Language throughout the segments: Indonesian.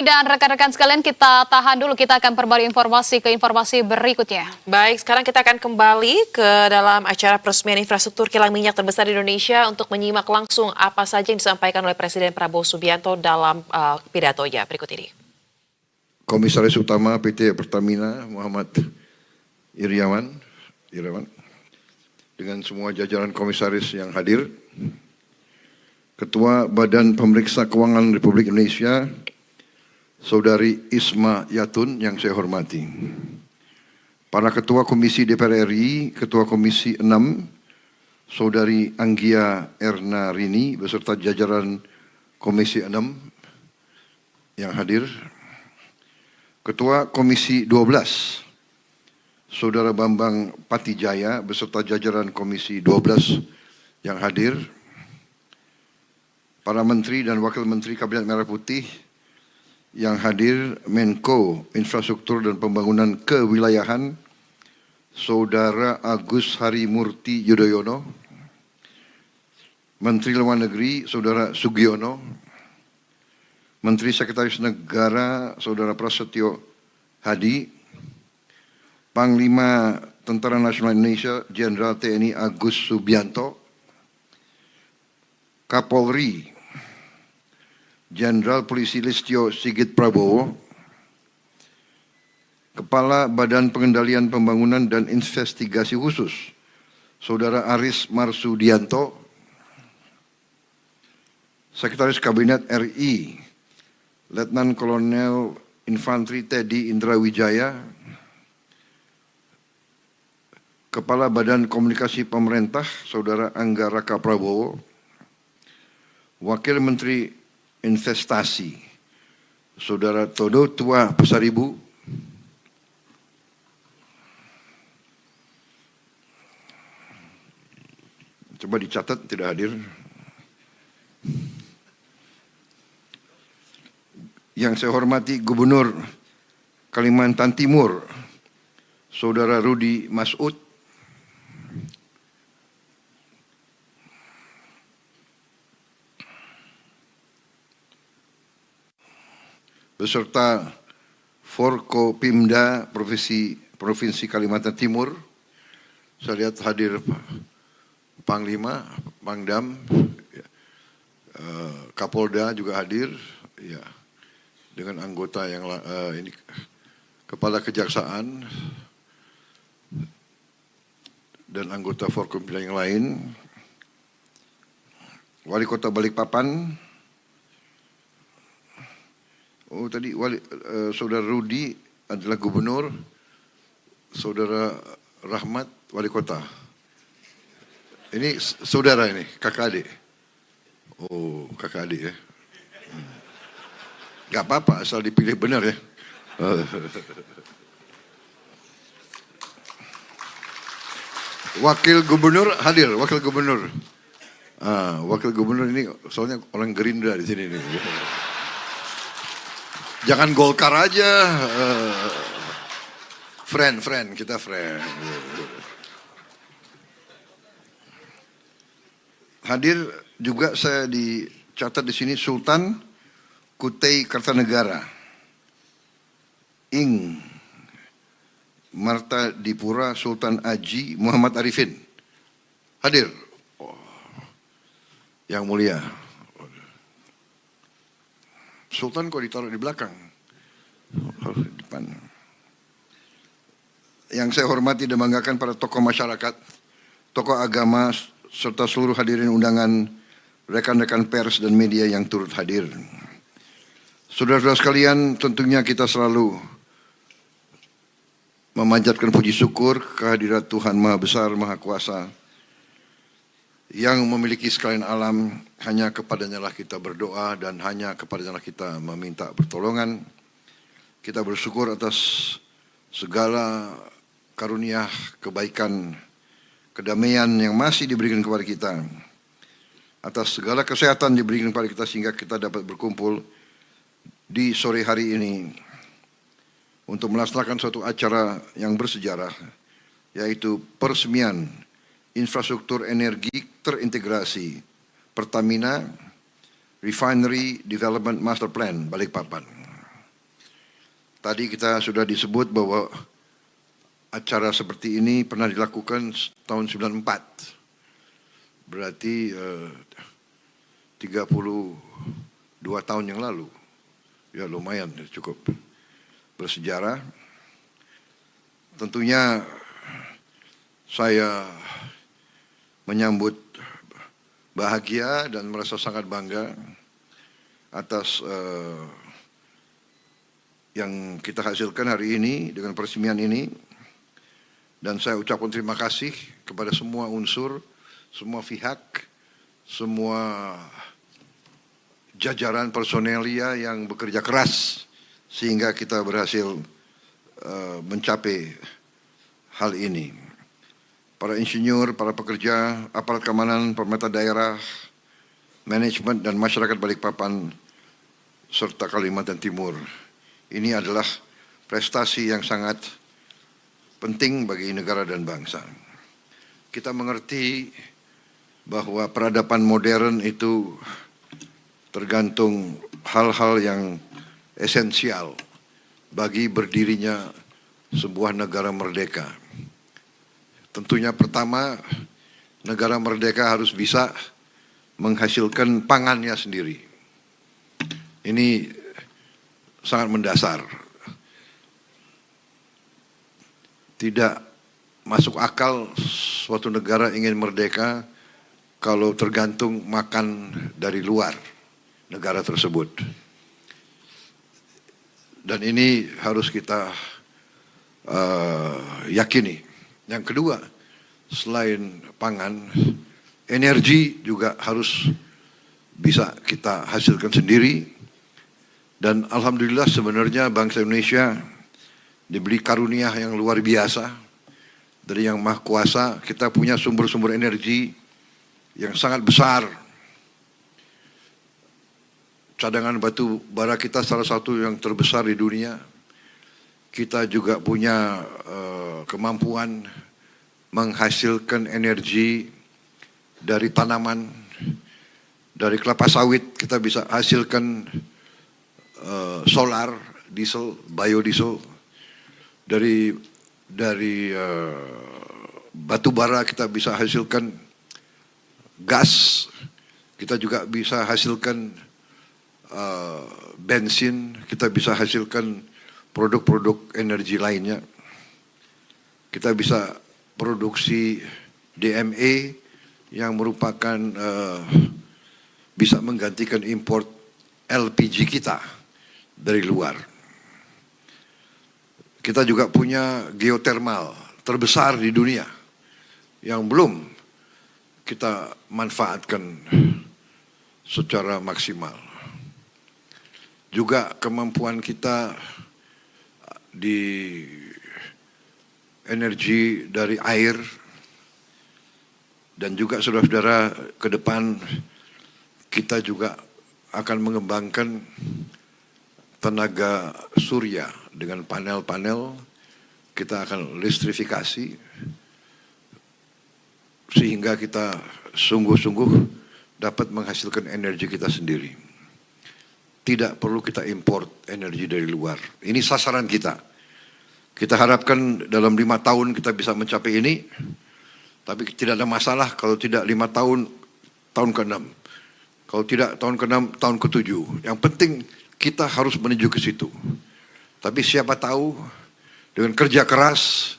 Dan rekan-rekan sekalian, kita tahan dulu, kita akan perbarui informasi ke informasi berikutnya. Baik, sekarang kita akan kembali ke dalam acara peresmian infrastruktur kilang minyak terbesar di Indonesia untuk menyimak langsung apa saja yang disampaikan oleh Presiden Prabowo Subianto dalam pidatonya berikut ini. Komisaris Utama PT Pertamina Muhammad Iriawan dengan semua jajaran komisaris yang hadir, Ketua Badan Pemeriksa Keuangan Republik Indonesia, Saudari Isma Yatun yang saya hormati, para Ketua Komisi DPR RI, Ketua Komisi 6, Saudari Anggia Erna Rini beserta jajaran Komisi 6 yang hadir, Ketua Komisi 12, Saudara Bambang Patijaya beserta jajaran Komisi 12 yang hadir, para Menteri dan Wakil Menteri Kabinet Merah Putih yang hadir, Menko Infrastruktur dan Pembangunan Kewilayahan, Saudara Agus Harimurti Yudhoyono, Menteri Luar Negeri, Saudara Sugiono, Menteri Sekretaris Negara, Saudara Prasetyo Hadi, Panglima Tentara Nasional Indonesia, Jenderal TNI Agus Subianto, Kapolri, Jenderal Polisi Listio Sigit Prabowo, Kepala Badan Pengendalian Pembangunan dan Investigasi Khusus, Saudara Aris Marsudianto, Sekretaris Kabinet RI, Letnan Kolonel Infantri Teddy Indra Wijaya, Kepala Badan Komunikasi Pemerintah, Saudara Angga Raka Prabowo, Wakil Menteri Investasi, Saudara Todo Tua Pasaribu, coba dicatat tidak hadir, yang saya hormati Gubernur Kalimantan Timur, Saudara Rudi Masud, beserta Forkopimda Provinsi Kalimantan Timur. Saya lihat hadir Panglima, Pangdam, Kapolda juga hadir, ya, dengan anggota yang ini, Kepala Kejaksaan dan anggota Forkopimda yang lain, Wali Kota Balikpapan. Oh tadi Saudara Rudi adalah Gubernur, Saudara Rahmat Wali Kota. Ini saudara ini, kakak adik. Oh kakak adik ya. Gak apa-apa asal dipilih benar ya. Wakil Gubernur hadir, Wakil Gubernur. Wakil Gubernur ini soalnya orang Gerindra di sini nih. Jangan Golkar aja, friend, kita friend. Hadir juga saya dicatat di sini Sultan Kutai Kartanegara, Ing Marta Dipura Sultan Aji Muhammad Arifin. Hadir, yang mulia. Sultan kok ditaruh di belakang? Di depan. Yang saya hormati dan banggakan para tokoh masyarakat, tokoh agama, serta seluruh hadirin undangan, rekan-rekan pers dan media yang turut hadir. Saudara-saudara sekalian, tentunya kita selalu memanjatkan puji syukur kehadirat Tuhan Maha Besar, Maha Kuasa, yang memiliki sekalian alam. Hanya kepadanya lah kita berdoa dan hanya kepadanya lah kita meminta pertolongan. Kita bersyukur atas segala karunia, kebaikan, kedamaian yang masih diberikan kepada kita. Atas segala kesehatan diberikan kepada kita sehingga kita dapat berkumpul di sore hari ini untuk melaksanakan suatu acara yang bersejarah, yaitu peresmian infrastruktur energi terintegrasi Pertamina Refinery Development Master Plan Balikpapan. Tadi kita sudah disebut bahwa acara seperti ini pernah dilakukan tahun 94. Berarti 32 tahun yang lalu. Ya lumayan, cukup bersejarah. Tentunya saya menyambut bahagia dan merasa sangat bangga atas yang kita hasilkan hari ini dengan peresmian ini. Dan saya ucapkan terima kasih kepada semua unsur, semua pihak, semua jajaran personelia yang bekerja keras sehingga kita berhasil mencapai hal ini. Para insinyur, para pekerja, aparat keamanan, pemerintah daerah, manajemen dan masyarakat Balikpapan serta Kalimantan Timur. Ini adalah prestasi yang sangat penting bagi negara dan bangsa. Kita mengerti bahwa peradaban modern itu tergantung hal-hal yang esensial bagi berdirinya sebuah negara merdeka. Tentunya pertama, negara merdeka harus bisa menghasilkan pangannya sendiri. Ini sangat mendasar. Tidak masuk akal suatu negara ingin merdeka kalau tergantung makan dari luar negara tersebut. Dan ini harus kita yakini. Yang kedua, selain pangan, energi juga harus bisa kita hasilkan sendiri. Dan alhamdulillah sebenarnya bangsa Indonesia diberi karunia yang luar biasa dari Yang Maha Kuasa. Kita punya sumber-sumber energi yang sangat besar. Cadangan batu bara kita salah satu yang terbesar di dunia. Kita juga punya kemampuan menghasilkan energi dari tanaman, dari kelapa sawit kita bisa hasilkan solar, diesel, biodiesel. Dari batu bara kita bisa hasilkan gas, kita juga bisa hasilkan bensin, kita bisa hasilkan produk-produk energi lainnya. Kita bisa produksi DME yang merupakan bisa menggantikan import LPG kita dari luar. Kita juga punya geotermal terbesar di dunia yang belum kita manfaatkan secara maksimal. Juga kemampuan kita di energi dari air, dan juga saudara-saudara ke depan kita juga akan mengembangkan tenaga surya dengan panel-panel. Kita akan listrifikasi sehingga kita sungguh-sungguh dapat menghasilkan energi kita sendiri. Tidak perlu kita import energi dari luar. Ini sasaran kita. Kita harapkan dalam 5 tahun kita bisa mencapai ini. Tapi tidak ada masalah kalau tidak 5 tahun, tahun ke-6. Kalau tidak tahun ke-6, tahun ke-7. Yang penting kita harus menuju ke situ. Tapi siapa tahu dengan kerja keras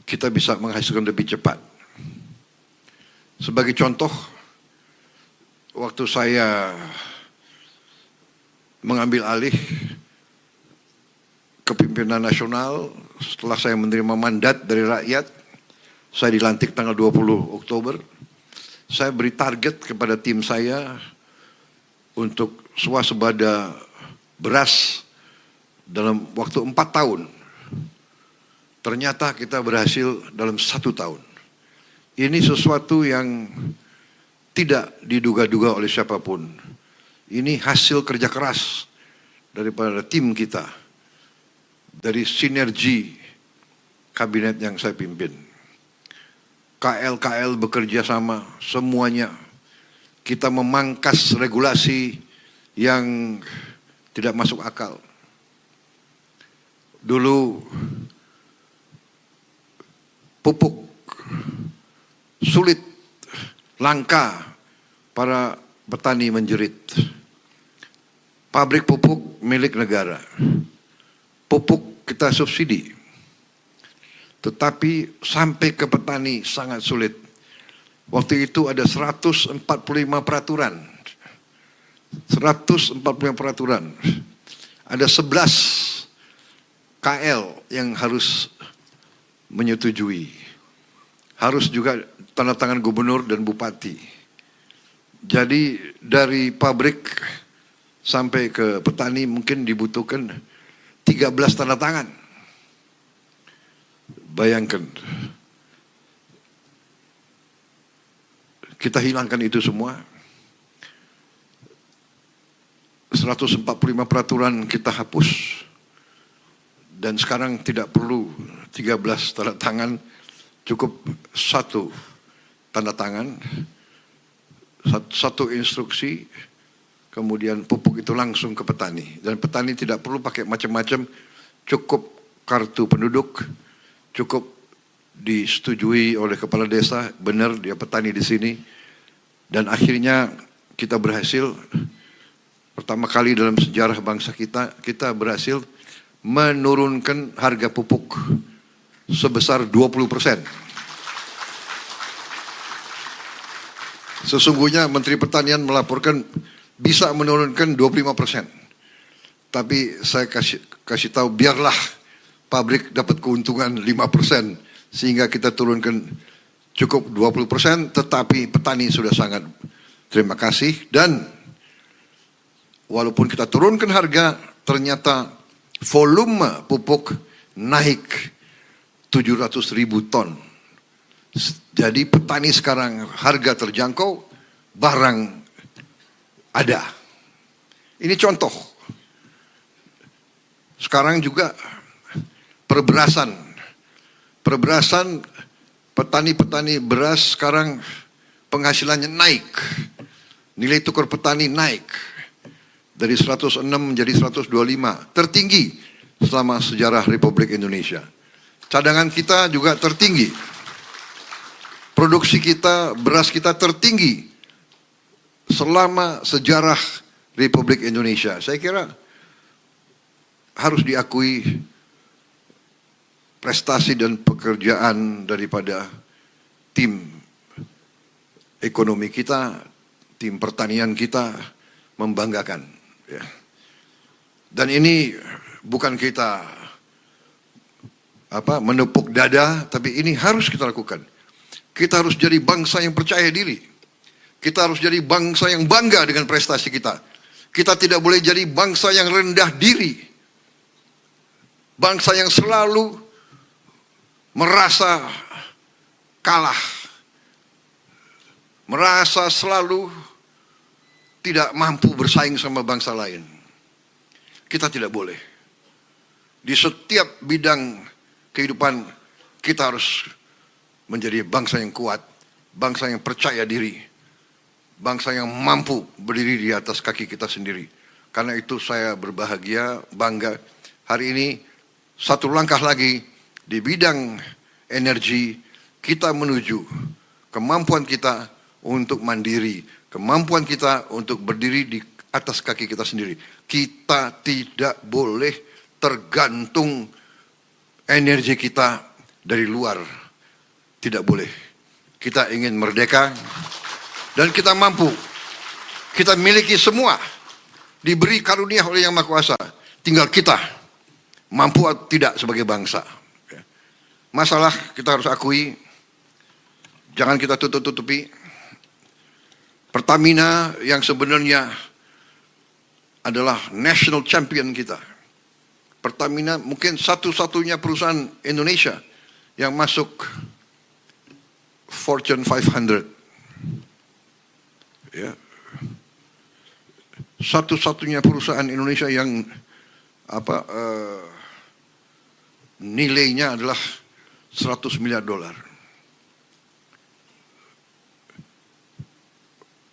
kita bisa menghasilkan lebih cepat. Sebagai contoh, waktu saya mengambil alih kepimpinan nasional, setelah saya menerima mandat dari rakyat, saya dilantik tanggal 20 Oktober. Saya beri target kepada tim saya untuk swasembada beras dalam waktu 4 tahun. Ternyata kita berhasil dalam 1 tahun. Ini sesuatu yang tidak diduga-duga oleh siapapun. Ini hasil kerja keras daripada tim kita, dari sinergi kabinet yang saya pimpin. KL bekerja sama, semuanya. Kita memangkas regulasi yang tidak masuk akal. dulu pupuk sulit, langka, para petani menjerit. Pabrik pupuk milik negara. Pupuk kita subsidi. Tetapi sampai ke petani sangat sulit. Waktu itu ada 145 peraturan. 145 peraturan. Ada 11 KL yang harus menyetujui. Harus juga tanda tangan gubernur dan bupati. Jadi dari pabrik sampai ke petani mungkin dibutuhkan 13 tanda tangan. Bayangkan, kita hilangkan itu semua. 145 peraturan kita hapus. Dan sekarang tidak perlu 13 tanda tangan, cukup 1 tanda tangan, 1 instruksi, kemudian pupuk itu langsung ke petani. Dan petani tidak perlu pakai macam-macam, cukup kartu penduduk, cukup disetujui oleh kepala desa, benar dia petani di sini. Dan akhirnya kita berhasil, pertama kali dalam sejarah bangsa kita berhasil menurunkan harga pupuk sebesar 20%. Sesungguhnya Menteri Pertanian melaporkan bisa menurunkan 25%. Tapi saya kasih tahu, biarlah pabrik dapat keuntungan 5%, sehingga kita turunkan cukup 20%, tetapi petani sudah sangat terima kasih. Dan walaupun kita turunkan harga, ternyata volume pupuk naik 700.000 ton. Jadi petani sekarang harga terjangkau, barang ada. Ini contoh. Sekarang juga perberasan. Perberasan, petani-petani beras sekarang penghasilannya naik. Nilai tukar petani naik. Dari 106 menjadi 125. Tertinggi selama sejarah Republik Indonesia. Cadangan kita juga tertinggi. Produksi kita, beras kita tertinggi selama sejarah Republik Indonesia. Saya kira harus diakui prestasi dan pekerjaan daripada tim ekonomi kita, tim pertanian kita, membanggakan. Ya. Dan ini bukan kita menepuk dada, tapi ini harus kita lakukan. Kita harus jadi bangsa yang percaya diri. Kita harus jadi bangsa yang bangga dengan prestasi kita. Kita tidak boleh jadi bangsa yang rendah diri. Bangsa yang selalu merasa kalah. Merasa selalu tidak mampu bersaing sama bangsa lain. Kita tidak boleh. Di setiap bidang kehidupan kita harus menjadi bangsa yang kuat, bangsa yang percaya diri, bangsa yang mampu berdiri di atas kaki kita sendiri. Karena itu saya berbahagia, bangga. Hari ini satu langkah lagi di bidang energi, kita menuju kemampuan kita untuk mandiri, kemampuan kita untuk berdiri di atas kaki kita sendiri. Kita tidak boleh tergantung energi kita dari luar. Tidak boleh. Kita ingin merdeka dan kita mampu. Kita miliki semua. Diberi karunia oleh Yang Maha Kuasa. Tinggal kita mampu atau tidak sebagai bangsa. Masalah kita harus akui, jangan kita tutup-tutupi. Pertamina yang sebenarnya adalah national champion kita. Pertamina mungkin satu-satunya perusahaan Indonesia yang masuk Fortune 500. Ya. Satu-satunya perusahaan Indonesia yang nilainya adalah 100 miliar dolar.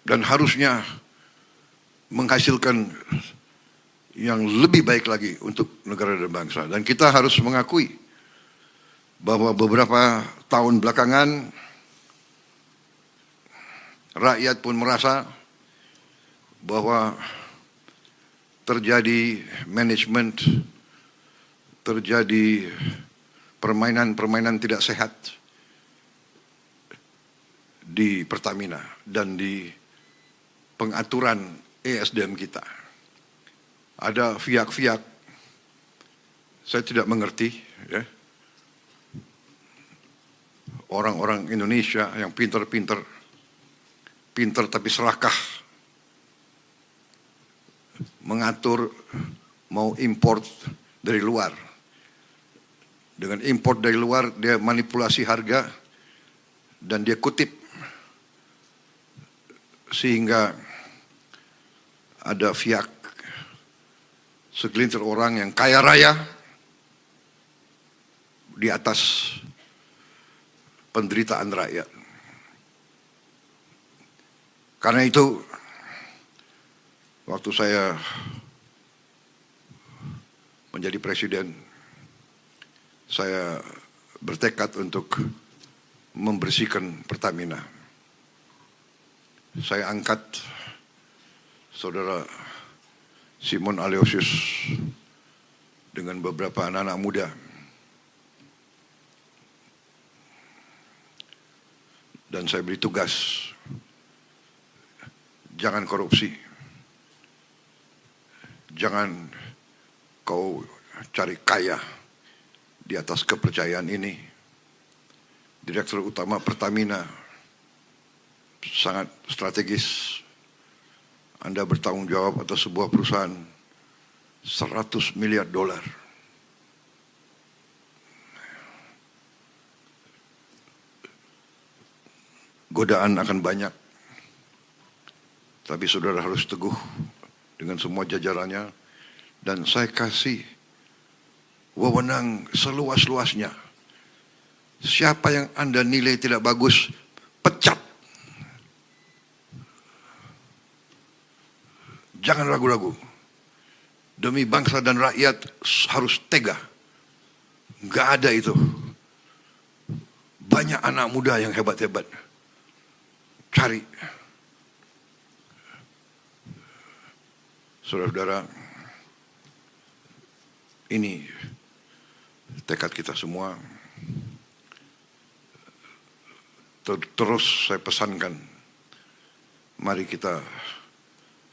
Dan harusnya menghasilkan yang lebih baik lagi untuk negara dan bangsa. Dan kita harus mengakui bahwa beberapa tahun belakangan rakyat pun merasa bahwa terjadi manajemen, terjadi permainan-permainan tidak sehat di Pertamina dan di pengaturan ESDM kita. Ada pihak-pihak, saya tidak mengerti, ya, orang-orang Indonesia yang pinter tapi serakah, mengatur mau import dari luar. Dengan import dari luar, dia manipulasi harga dan dia kutip sehingga ada pihak segelintir orang yang kaya raya di atas penderitaan rakyat. Karena itu, waktu saya menjadi presiden, saya bertekad untuk membersihkan Pertamina. Saya angkat saudara Simon Aleosius dengan beberapa anak-anak muda. Dan saya beri tugas, jangan korupsi. Jangan kau cari kaya di atas kepercayaan ini. Direktur Utama Pertamina sangat strategis. Anda bertanggung jawab atas sebuah perusahaan $100 miliar. Godaan akan banyak. Tapi saudara harus teguh dengan semua jajarannya. Dan saya kasih wewenang seluas-luasnya. Siapa yang Anda nilai tidak bagus, pecat. Jangan ragu-ragu. Demi bangsa dan rakyat harus tega. Nggak ada itu. Banyak anak muda yang hebat-hebat. Cari. Saudara-saudara, ini tekad kita semua. Terus saya pesankan, mari kita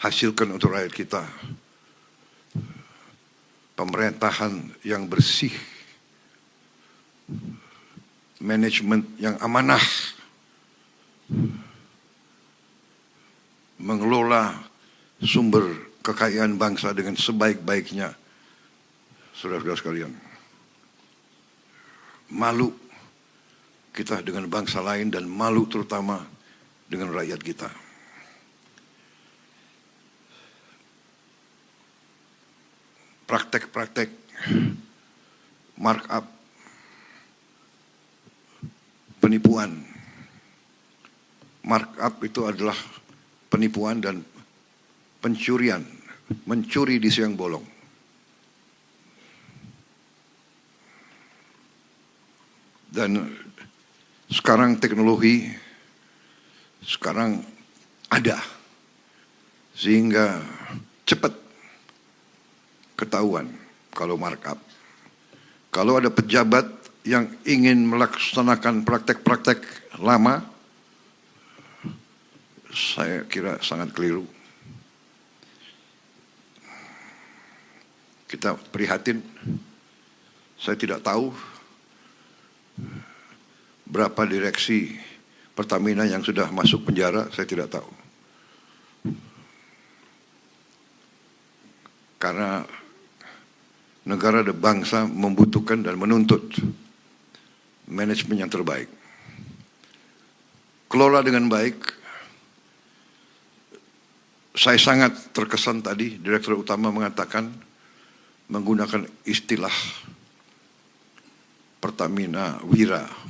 hasilkan untuk rakyat kita pemerintahan yang bersih, manajemen yang amanah, mengelola sumber kekayaan bangsa dengan sebaik-baiknya. Saudara-saudara sekalian, malu kita dengan bangsa lain dan malu terutama dengan rakyat kita. Praktek-praktek markup, penipuan. Markup itu adalah penipuan dan pencurian, mencuri di siang bolong. Dan sekarang teknologi sekarang ada sehingga cepat ketahuan kalau markup. Kalau ada pejabat yang ingin melaksanakan praktek-praktek lama, saya kira sangat keliru. Kita prihatin. Saya tidak tahu berapa direksi Pertamina yang sudah masuk penjara, saya tidak tahu. Karena negara dan bangsa membutuhkan dan menuntut manajemen yang terbaik. Kelola dengan baik. Saya sangat terkesan tadi Direktur Utama mengatakan, menggunakan istilah Pertamina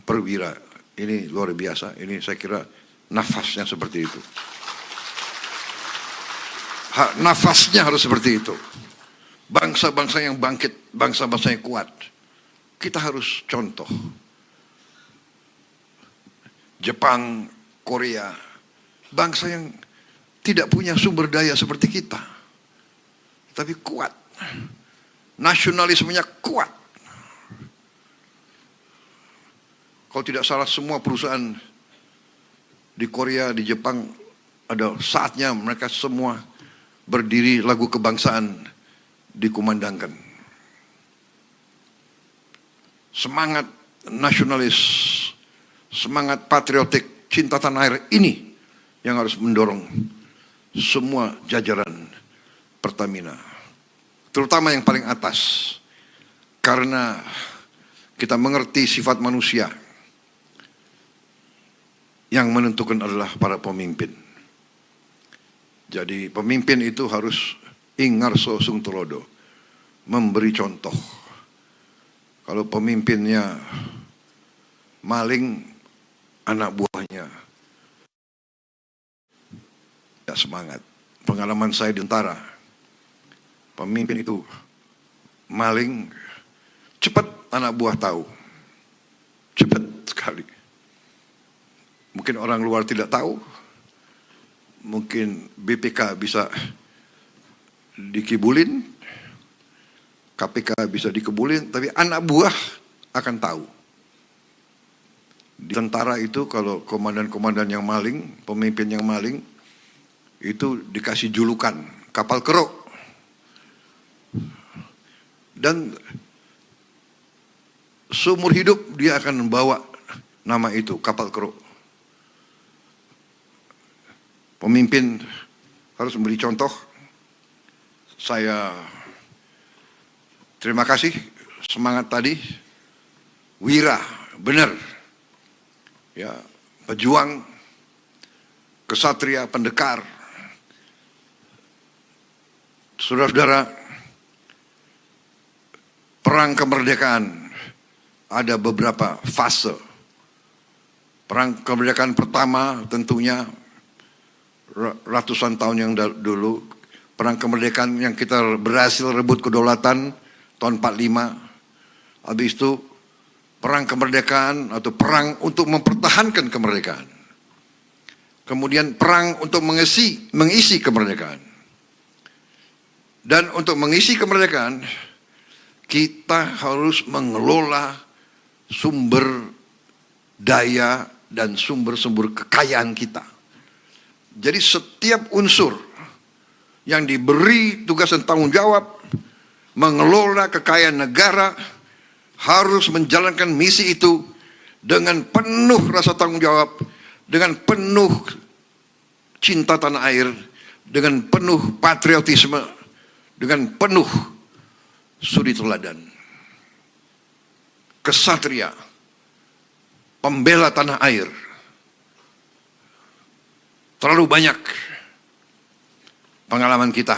perwira. Ini luar biasa. Ini saya kira nafasnya seperti itu. Nafasnya harus seperti itu. bangsa-bangsa yang bangkit, bangsa-bangsa yang kuat. Kita harus contoh. Jepang, Korea, bangsa yang tidak punya sumber daya seperti kita, tapi kuat. Nasionalismenya kuat. Kalau tidak salah semua perusahaan di Korea, di Jepang, ada saatnya mereka semua berdiri lagu kebangsaan dikumandangkan. Semangat nasionalis, semangat patriotik, cinta tanah air ini yang harus mendorong semua jajaran Pertamina. Terutama yang paling atas. Karena kita mengerti sifat manusia. Yang menentukan adalah para pemimpin. Jadi pemimpin itu harus ingarso sung tulodo, memberi contoh. Kalau pemimpinnya maling, anak buahnya tidak semangat. Pengalaman saya di tentara, pemimpin itu maling, cepat anak buah tahu. Cepat sekali. Mungkin orang luar tidak tahu, mungkin BPK bisa dikibulin, KPK bisa dikibulin, tapi anak buah akan tahu. Di tentara itu kalau komandan-komandan yang maling, pemimpin yang maling, itu dikasih julukan kapal keruk. Dan seumur hidup dia akan membawa nama itu, kapal keruk. Pemimpin harus memberi contoh. Saya terima kasih semangat tadi. Wira, benar. Ya, pejuang, kesatria, pendekar. Saudara-saudara, perang kemerdekaan ada beberapa fase. Perang kemerdekaan pertama tentunya ratusan tahun yang dulu, perang kemerdekaan yang kita berhasil rebut kedaulatan tahun 45. Habis itu perang kemerdekaan atau perang untuk mempertahankan kemerdekaan. Kemudian perang untuk mengisi kemerdekaan. Dan untuk mengisi kemerdekaan, kita harus mengelola sumber daya dan sumber-sumber kekayaan kita. Jadi setiap unsur yang diberi tugas dan tanggung jawab mengelola kekayaan negara harus menjalankan misi itu dengan penuh rasa tanggung jawab, dengan penuh cinta tanah air, dengan penuh patriotisme, dengan penuh suri teladan. Kesatria, pembela tanah air. Terlalu banyak pengalaman kita.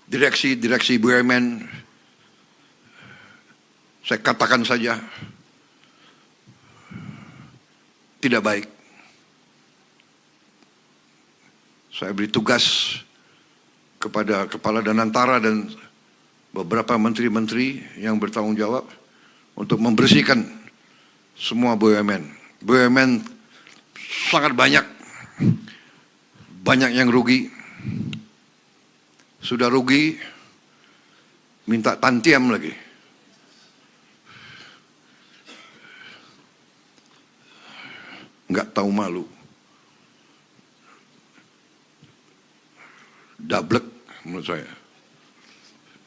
Direksi BUMN, saya katakan saja, tidak baik. Saya beri tugas kepada Kepala Danantara dan beberapa menteri-menteri yang bertanggung jawab untuk membersihkan semua BUMN. BUMN sangat banyak yang rugi. Sudah rugi, minta tantiam lagi. Nggak tahu malu. Dablek menurut saya.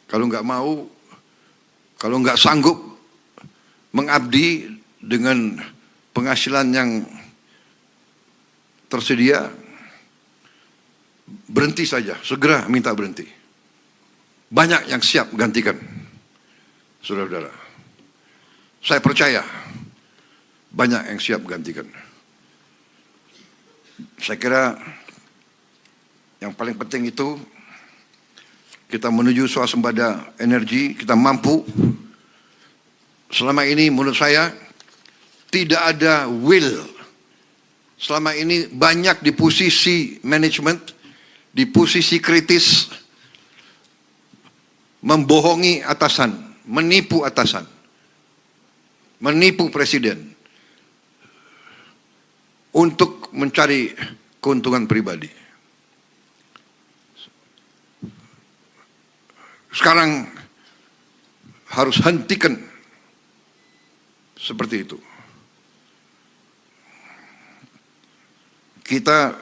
Kalau nggak mau, kalau nggak sanggup mengabdi dengan penghasilan yang tersedia, berhenti saja, segera minta berhenti. Banyak yang siap gantikan, saudara-saudara. Saya percaya banyak yang siap gantikan. Saya kira yang paling penting itu kita menuju swasembada energi, kita mampu. Selama ini menurut saya tidak ada will. Selama ini banyak di posisi manajemen, di posisi kritis, membohongi atasan, menipu atasan, menipu presiden untuk mencari keuntungan pribadi. Sekarang harus hentikan seperti itu. Kita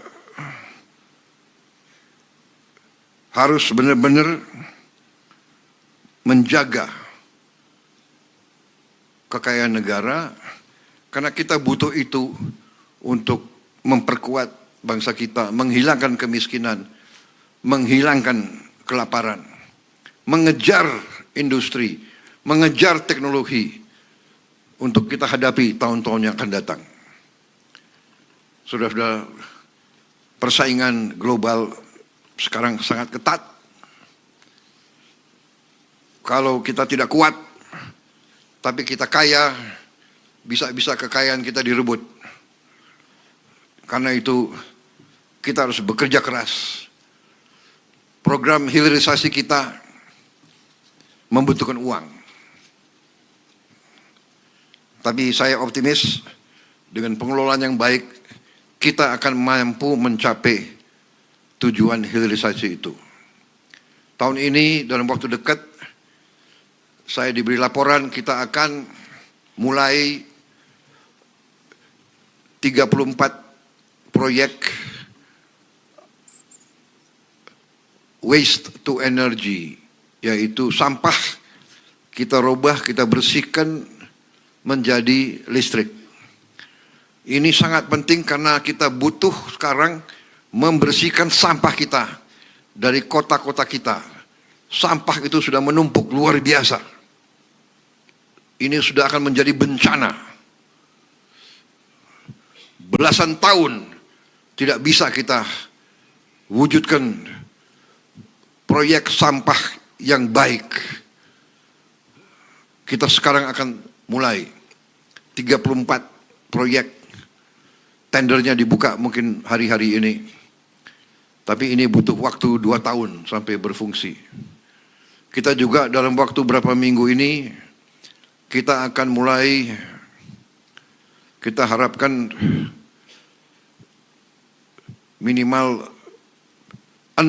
harus benar-benar menjaga kekayaan negara, karena kita butuh itu untuk memperkuat bangsa kita, menghilangkan kemiskinan, menghilangkan kelaparan, mengejar industri, mengejar teknologi untuk kita hadapi tahun-tahun yang akan datang. Sudah persaingan global sekarang sangat ketat. Kalau kita tidak kuat, tapi kita kaya, bisa-bisa kekayaan kita direbut. Karena itu kita harus bekerja keras. Program hilirisasi kita membutuhkan uang. Tapi saya optimis dengan pengelolaan yang baik, kita akan mampu mencapai tujuan hilirisasi itu. Tahun ini dalam waktu dekat, saya diberi laporan kita akan mulai 34 proyek waste to energy, yaitu sampah kita rubah, kita bersihkan menjadi listrik. Ini sangat penting karena kita butuh sekarang membersihkan sampah kita dari kota-kota kita. Sampah itu sudah menumpuk luar biasa. Ini sudah akan menjadi bencana. Belasan tahun tidak bisa kita wujudkan proyek sampah yang baik. Kita sekarang akan mulai 34 proyek. Tendernya dibuka mungkin hari-hari ini. Tapi ini butuh waktu 2 tahun sampai berfungsi. Kita juga dalam waktu berapa minggu ini, kita akan mulai, kita harapkan minimal 6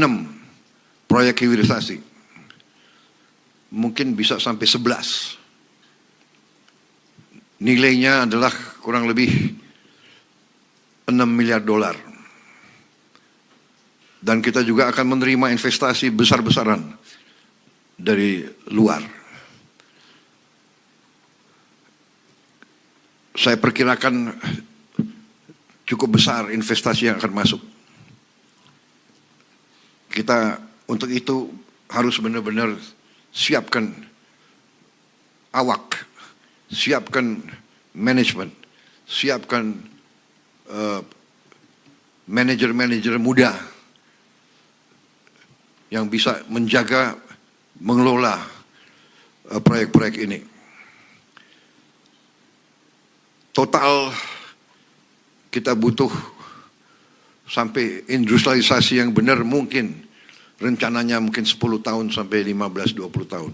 proyek hilirisasi. Mungkin bisa sampai 11. Nilainya adalah kurang lebih 6 miliar dolar. Dan kita juga akan menerima investasi besar-besaran dari luar. Saya perkirakan cukup besar investasi yang akan masuk. Kita untuk itu harus benar-benar siapkan awak, siapkan manajemen, siapkan manajer-manajer muda yang bisa menjaga, mengelola proyek-proyek ini. Total kita butuh sampai industrialisasi yang benar mungkin rencananya mungkin 10 tahun sampai 15-20 tahun.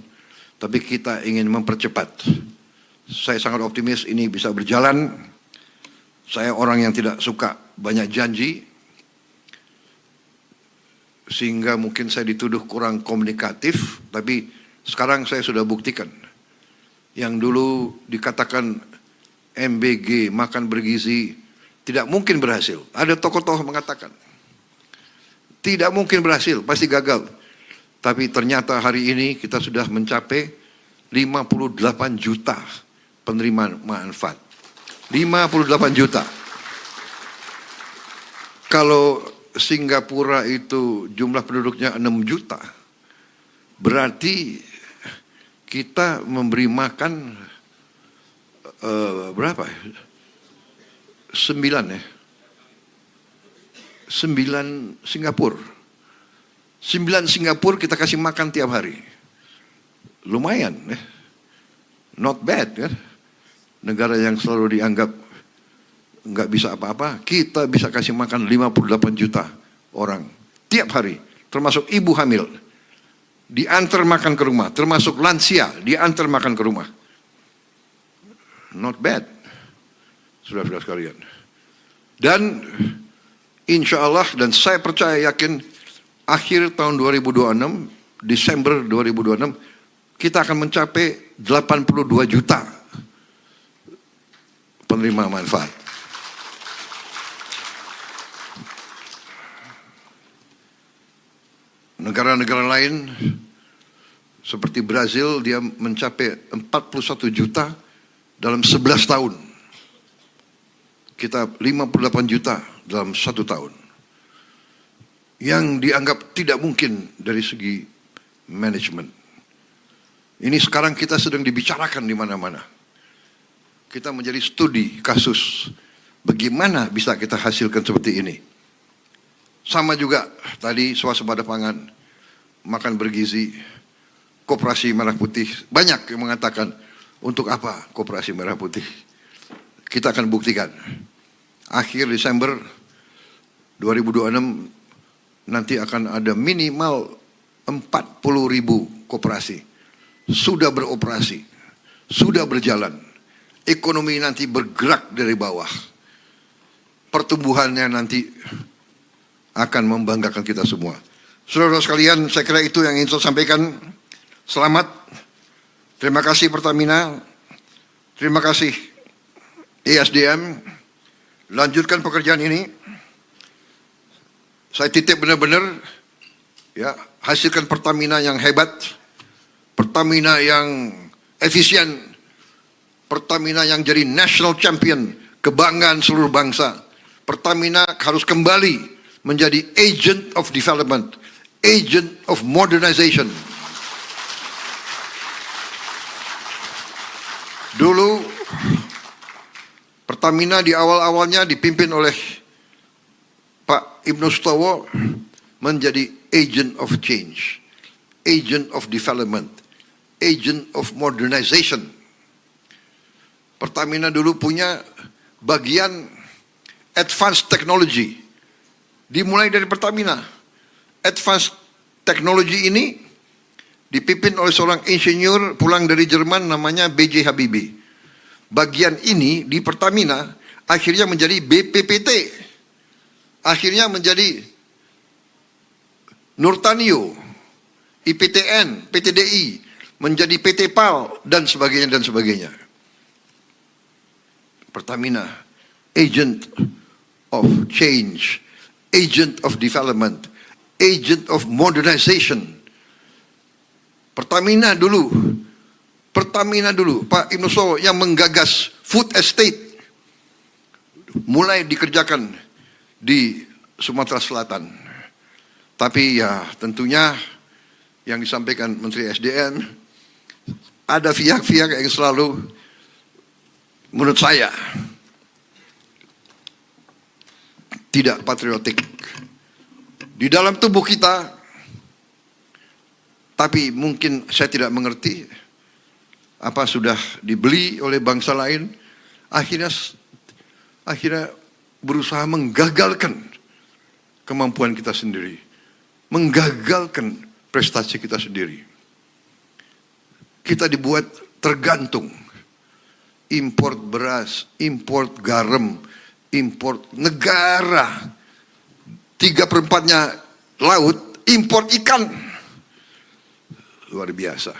Tapi kita ingin mempercepat. Saya sangat optimis ini bisa berjalan. Saya orang yang tidak suka banyak janji, sehingga mungkin saya dituduh kurang komunikatif, tapi sekarang saya sudah buktikan. Yang dulu dikatakan MBG, makan bergizi, tidak mungkin berhasil. Ada tokoh-tokoh mengatakan, tidak mungkin berhasil, pasti gagal. Tapi ternyata hari ini kita sudah mencapai 58 juta penerima manfaat. 58 juta. Kalau Singapura itu jumlah penduduknya 6 juta, berarti kita memberi makan berapa? 9 ya? 9 Singapura. 9 Singapura kita kasih makan tiap hari. Lumayan ya. Not bad ya. Negara yang selalu dianggap nggak bisa apa-apa, kita bisa kasih makan 58 juta orang tiap hari, termasuk ibu hamil. diantar makan ke rumah, termasuk lansia diantar makan ke rumah. Not bad, saudara-saudara sekalian. Dan insya Allah, dan saya percaya yakin, akhir tahun 2026, Desember 2026, kita akan mencapai 82 juta penerima manfaat. Negara-negara lain seperti Brazil, dia mencapai 41 juta dalam 11 tahun. Kita 58 juta dalam 1 tahun. Yang dianggap tidak mungkin dari segi manajemen. Ini sekarang kita sedang dibicarakan di mana-mana. Kita menjadi studi kasus bagaimana bisa kita hasilkan seperti ini. Sama juga tadi swasembada pangan, makan bergizi, koperasi merah putih. Banyak yang mengatakan, untuk apa koperasi merah putih? Kita akan buktikan. Akhir Desember 2026 nanti akan ada minimal 40.000 koperasi. Sudah beroperasi, sudah berjalan. Ekonomi nanti bergerak dari bawah. Pertumbuhannya nanti akan membanggakan kita semua. Saudara-saudara sekalian, saya kira itu yang ingin saya sampaikan. Selamat. Terima kasih Pertamina. Terima kasih ESDM. Lanjutkan pekerjaan ini. Saya titip benar-benar, ya, hasilkan Pertamina yang hebat, Pertamina yang efisien, Pertamina yang jadi national champion, kebanggaan seluruh bangsa. Pertamina harus kembali menjadi agent of development, agent of modernization. Dulu Pertamina di awal-awalnya dipimpin oleh Pak Ibnu Sutowo menjadi agent of change, agent of development, agent of modernization. Pertamina dulu punya bagian advanced technology. Dimulai dari Pertamina. Advanced technology ini dipimpin oleh seorang insinyur pulang dari Jerman namanya B.J. Habibie. Bagian ini di Pertamina akhirnya menjadi BPPT. Akhirnya menjadi Nurtanio, IPTN, PTDI, menjadi PT PAL, dan sebagainya, dan sebagainya. Pertamina, agent of change, agent of development, agent of modernization. Pertamina dulu, Pak Ibnu Sutowo yang menggagas food estate, mulai dikerjakan di Sumatera Selatan. Tapi ya tentunya yang disampaikan Menteri SDM, ada pihak-pihak yang selalu menurut saya tidak patriotik di dalam tubuh kita, tapi mungkin saya tidak mengerti apa sudah dibeli oleh bangsa lain, akhirnya berusaha menggagalkan kemampuan kita sendiri, menggagalkan prestasi kita sendiri. Kita dibuat tergantung, import beras, import garam, import negara, 3/4-nya laut, import ikan. Luar biasa.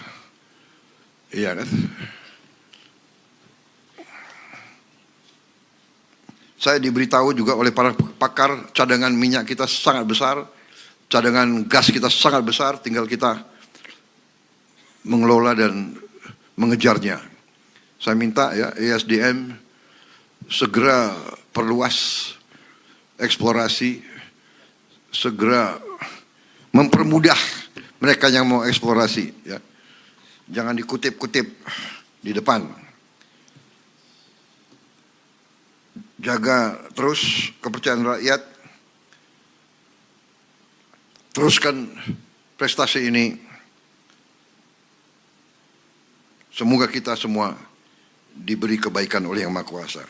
Iya kan? Saya diberitahu juga oleh para pakar, cadangan minyak kita sangat besar, cadangan gas kita sangat besar, tinggal kita mengelola dan mengejarnya. Saya minta ya ESDM segera perluas eksplorasi, segera mempermudah mereka yang mau eksplorasi, ya. Jangan dikutip-kutip di depan. Jaga terus kepercayaan rakyat. Teruskan prestasi ini. Semoga kita semua diberi kebaikan oleh Yang Maha Kuasa.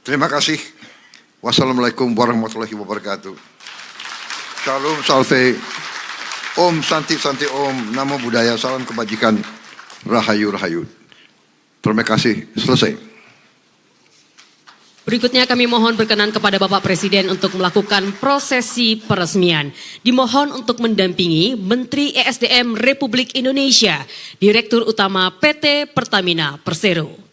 Terima kasih. Wassalamualaikum warahmatullahi wabarakatuh. Shalom, salve. Om Santi Santi Om, Namo Buddhaya, salam kebajikan, Rahayu Rahayu. Terima kasih, selesai. Berikutnya kami mohon berkenan kepada Bapak Presiden untuk melakukan prosesi peresmian. Dimohon untuk mendampingi Menteri ESDM Republik Indonesia, Direktur Utama PT Pertamina Persero.